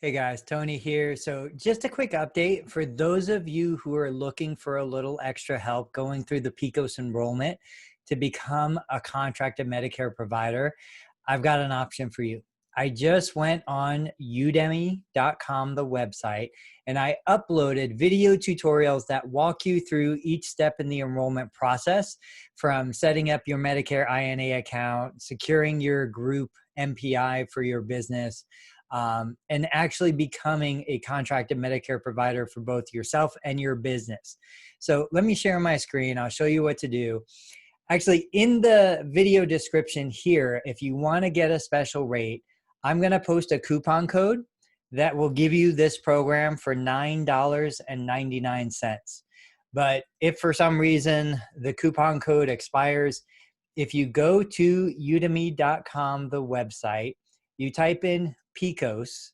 Hey guys, Tony here. So, just a quick update for those of you who are looking for a little extra help going through the PECOS enrollment to become a contracted Medicare provider. I've got an option for you. I just went on udemy.com, the website, and I uploaded video tutorials that walk you through each step in the enrollment process, from setting up your Medicare INA account, securing your group MPI for your business, and actually becoming a contracted Medicare provider for both yourself and your business. So let me share my screen. I'll show you what to do. Actually, in the video description here, if you want to get a special rate, I'm going to post a coupon code that will give you this program for $9.99. But if for some reason the coupon code expires, if you go to udemy.com, the website, you type in PECOS,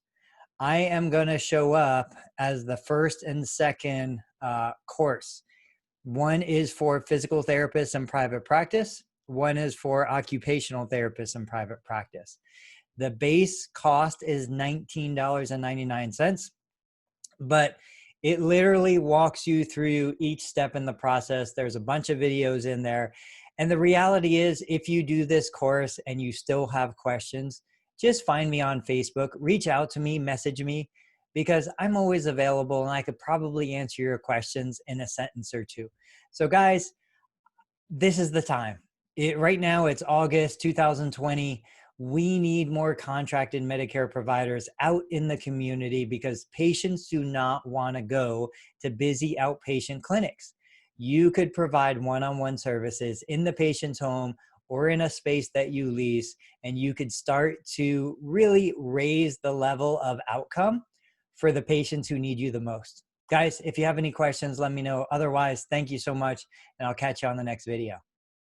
I am going to show up as the first and second course. One is for physical therapists in private practice. One is for occupational therapists in private practice. The base cost is $19.99, but it literally walks you through each step in the process. There's a bunch of videos in there. And the reality is, if you do this course and you still have questions, just find me on Facebook, reach out to me, message me, because I'm always available and I could probably answer your questions in a sentence or two. So guys, this is the time. Right now it's August 2020. We need more contracted Medicare providers out in the community because patients do not want to go to busy outpatient clinics. You could provide one-on-one services in the patient's home or in a space that you lease, and you could start to really raise the level of outcome for the patients who need you the most. Guys, if you have any questions, let me know. Otherwise, thank you so much, and I'll catch you on the next video.